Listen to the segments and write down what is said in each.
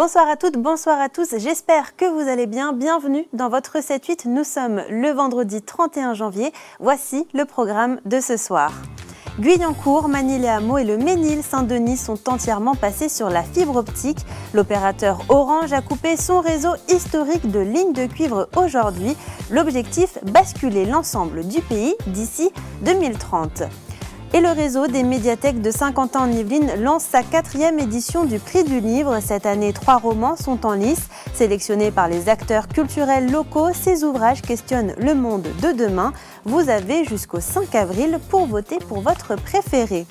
Bonsoir à toutes, bonsoir à tous, j'espère que vous allez bien. Bienvenue dans votre 7-8, nous sommes le vendredi 31 janvier. Voici le programme de ce soir. Guyancourt, Magny-les-Hameaux et le Mesnil-Saint-Denis sont entièrement passés sur la fibre optique. L'opérateur Orange a coupé son réseau historique de lignes de cuivre aujourd'hui. L'objectif, basculer l'ensemble du pays d'ici 2030. Et le réseau des médiathèques de Saint-Quentin-en-Yvelines lance sa 4e édition du Prix du Livre. Cette année, 3 romans sont en lice. Sélectionnés par les acteurs culturels locaux, ces ouvrages questionnent le monde de demain. Vous avez jusqu'au 5 avril pour voter pour votre préféré.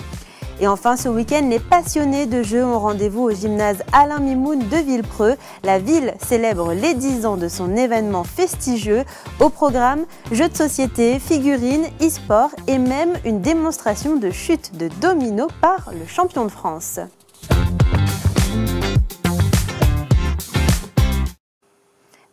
Et enfin, ce week-end, les passionnés de jeux ont rendez-vous au gymnase Alain Mimoun de Villepreux. La ville célèbre les 10 ans de son événement festigieux. Au programme, jeux de société, figurines, e-sport et même une démonstration de chute de domino par le champion de France.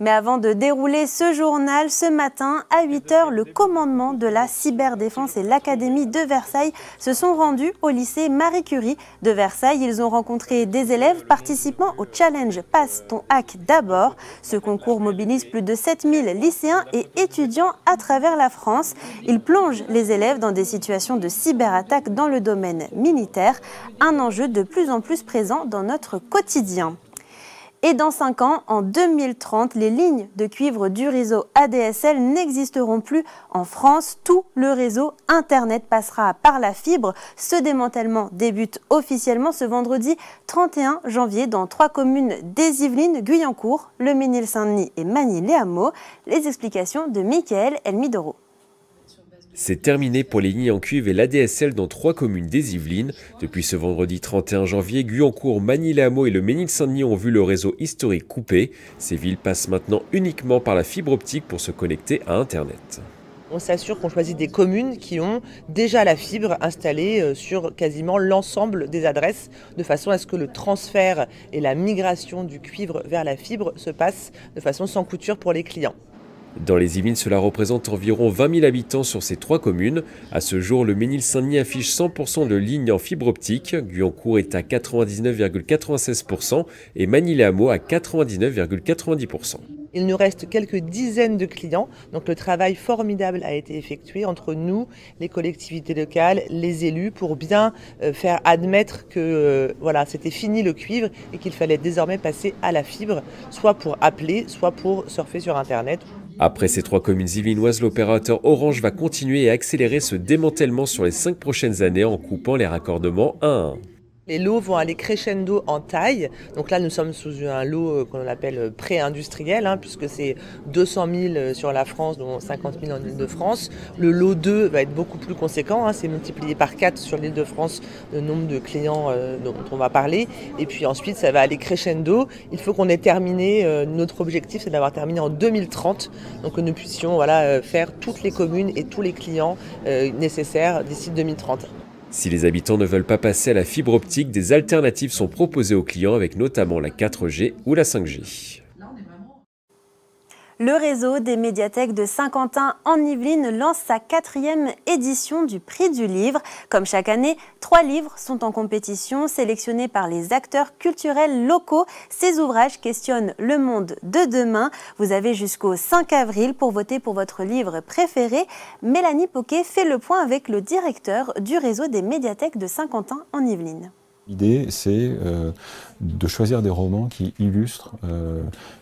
Mais avant de dérouler ce journal, ce matin, à 8 h, le commandement de la cyberdéfense et l'Académie de Versailles se sont rendus au lycée Marie Curie de Versailles. Ils ont rencontré des élèves participant au challenge Passe ton hack d'abord. Ce concours mobilise plus de 7000 lycéens et étudiants à travers la France. Il plonge les élèves dans des situations de cyberattaque dans le domaine militaire, un enjeu de plus en plus présent dans notre quotidien. Et dans 5 ans, en 2030, les lignes de cuivre du réseau ADSL n'existeront plus en France. Tout le réseau Internet passera par la fibre. Ce démantèlement débute officiellement ce vendredi 31 janvier dans 3 communes des Yvelines, Guyancourt, le Mesnil-Saint-Denis et Magny-les-Hameaux. Les explications de Mickaël Elmidoro. C'est terminé pour les lignes en cuivre et l'ADSL dans 3 communes des Yvelines. Depuis ce vendredi 31 janvier, Guyancourt, Magny-les-Hameaux et le Mesnil-Saint-Denis ont vu le réseau historique coupé. Ces villes passent maintenant uniquement par la fibre optique pour se connecter à Internet. On s'assure qu'on choisit des communes qui ont déjà la fibre installée sur quasiment l'ensemble des adresses, de façon à ce que le transfert et la migration du cuivre vers la fibre se passent de façon sans couture pour les clients. Dans les Yvelines, cela représente environ 20 000 habitants sur ces 3 communes. À ce jour, le Mesnil-Saint-Denis affiche 100% de lignes en fibre optique, Guyancourt est à 99,96% et Magny-les-Hameaux à 99,90%. Il nous reste quelques dizaines de clients, donc le travail formidable a été effectué entre nous, les collectivités locales, les élus, pour bien faire admettre que voilà, c'était fini le cuivre et qu'il fallait désormais passer à la fibre, soit pour appeler, soit pour surfer sur Internet. Après ces 3 communes yvelinoises, l'opérateur Orange va continuer et accélérer ce démantèlement sur les 5 prochaines années en coupant les raccordements 1 à 1. Les lots vont aller crescendo en taille. Donc là, nous sommes sous un lot qu'on appelle pré-industriel, puisque c'est 200 000 sur la France, dont 50 000 en Île-de-France. Le lot 2 va être beaucoup plus conséquent. C'est multiplié par 4 sur l'Île-de-France le nombre de clients dont on va parler. Et puis ensuite, ça va aller crescendo. Il faut qu'on ait terminé. Notre objectif, c'est d'avoir terminé en 2030. Donc que nous puissions faire toutes les communes et tous les clients nécessaires d'ici 2030. Si les habitants ne veulent pas passer à la fibre optique, des alternatives sont proposées aux clients avec notamment la 4G ou la 5G. Le réseau des médiathèques de Saint-Quentin-en-Yvelines lance sa 4e édition du Prix du Livre. Comme chaque année, 3 livres sont en compétition, sélectionnés par les acteurs culturels locaux. Ces ouvrages questionnent le monde de demain. Vous avez jusqu'au 5 avril pour voter pour votre livre préféré. Mélanie Poquet fait le point avec le directeur du réseau des médiathèques de Saint-Quentin-en-Yvelines. L'idée, c'est de choisir des romans qui illustrent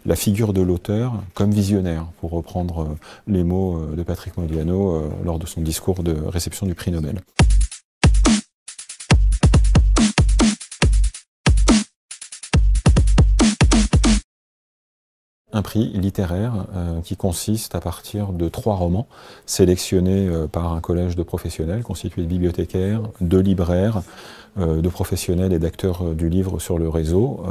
la figure de l'auteur comme visionnaire, pour reprendre les mots de Patrick Modiano lors de son discours de réception du prix Nobel. Un prix littéraire qui consiste à partir de 3 romans sélectionnés par un collège de professionnels constitué de bibliothécaires, de libraires, de professionnels et d'acteurs du livre sur le réseau,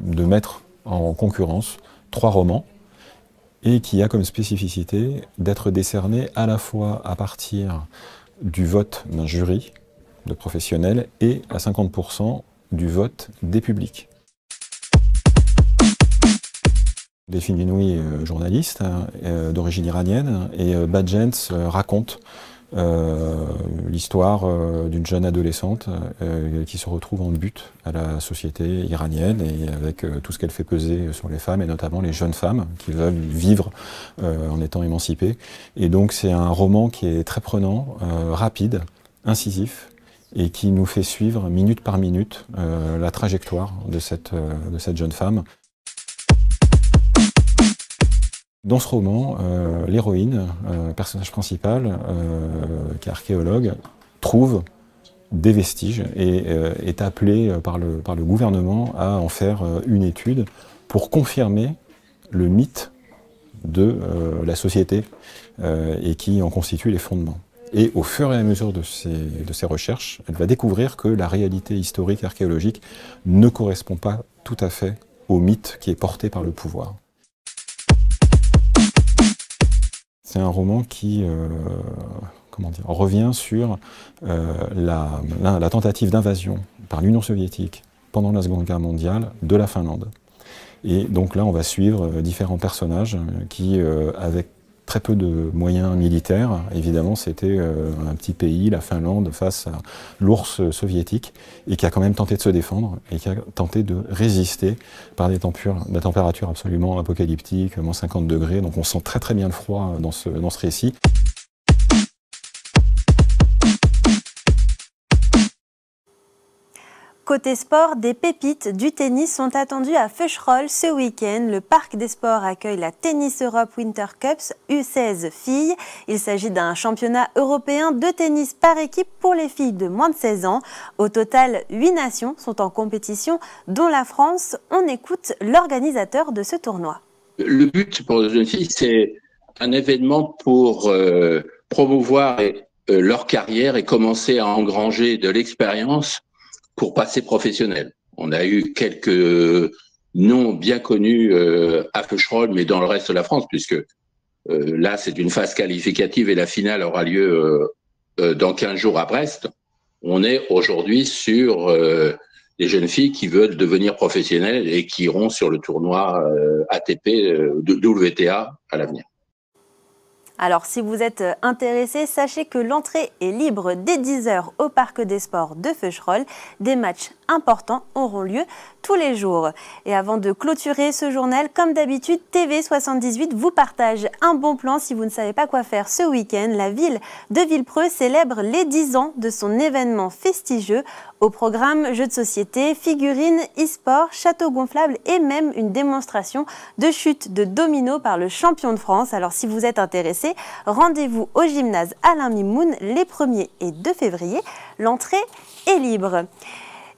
de mettre en concurrence 3 romans et qui a comme spécificité d'être décerné à la fois à partir du vote d'un jury de professionnels et à 50% du vote des publics. Delphine Binoui est journaliste d'origine iranienne et Badgents raconte l'histoire d'une jeune adolescente qui se retrouve en butte à la société iranienne et avec tout ce qu'elle fait peser sur les femmes et notamment les jeunes femmes qui veulent vivre en étant émancipées. Et donc c'est un roman qui est très prenant, rapide, incisif et qui nous fait suivre minute par minute la trajectoire de cette jeune femme. Dans ce roman, l'héroïne, personnage principal, qui est archéologue, trouve des vestiges et est appelée par le gouvernement à en faire une étude pour confirmer le mythe de la société et qui en constitue les fondements. Et au fur et à mesure de ses recherches, elle va découvrir que la réalité historique et archéologique ne correspond pas tout à fait au mythe qui est porté par le pouvoir. C'est un roman qui revient sur la tentative d'invasion par l'Union soviétique pendant la Seconde Guerre mondiale de la Finlande. Et donc là, on va suivre différents personnages qui, avec très peu de moyens militaires, évidemment, c'était un petit pays, la Finlande, face à l'ours soviétique, et qui a quand même tenté de se défendre, et qui a tenté de résister par des températures absolument apocalyptiques, moins 50 degrés, donc on sent très très bien le froid dans ce récit. Côté sport, des pépites du tennis sont attendues à Feucherolles ce week-end. Le Parc des Sports accueille la Tennis Europe Winter Cups U16 filles. Il s'agit d'un championnat européen de tennis par équipe pour les filles de moins de 16 ans. Au total, 8 nations sont en compétition, dont la France. On écoute l'organisateur de ce tournoi. Le but pour les jeunes filles, c'est un événement pour promouvoir leur carrière et commencer à engranger de l'expérience pour passer professionnel. On a eu quelques noms bien connus à Feucherolles, mais dans le reste de la France, puisque là, c'est une phase qualificative et la finale aura lieu dans 15 jours à Brest. On est aujourd'hui sur des jeunes filles qui veulent devenir professionnelles et qui iront sur le tournoi ATP de WTA à l'avenir. Alors si vous êtes intéressé, sachez que l'entrée est libre dès 10 h au Parc des Sports de Feucherolles. Des matchs importants auront lieu tous les jours. Et avant de clôturer ce journal, comme d'habitude, TV78 vous partage un bon plan si vous ne savez pas quoi faire ce week-end. La ville de Villepreux célèbre les 10 ans de son événement festigieux. Au programme jeux de société, figurines, e-sport, château gonflable et même une démonstration de chute de domino par le champion de France. Alors si vous êtes intéressé, rendez-vous au gymnase Alain Mimoun les 1er et 2 février. L'entrée est libre.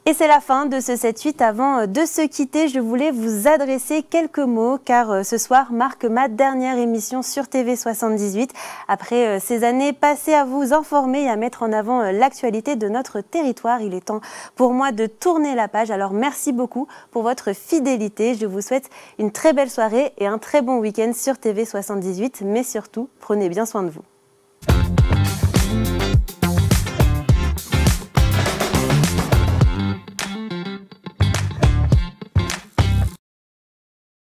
Et c'est la fin de ce 7-8. Avant de se quitter, je voulais vous adresser quelques mots car ce soir marque ma dernière émission sur TV78. Après ces années passées à vous informer et à mettre en avant l'actualité de notre territoire, il est temps pour moi de tourner la page. Alors merci beaucoup pour votre fidélité. Je vous souhaite une très belle soirée et un très bon week-end sur TV78. Mais surtout, prenez bien soin de vous.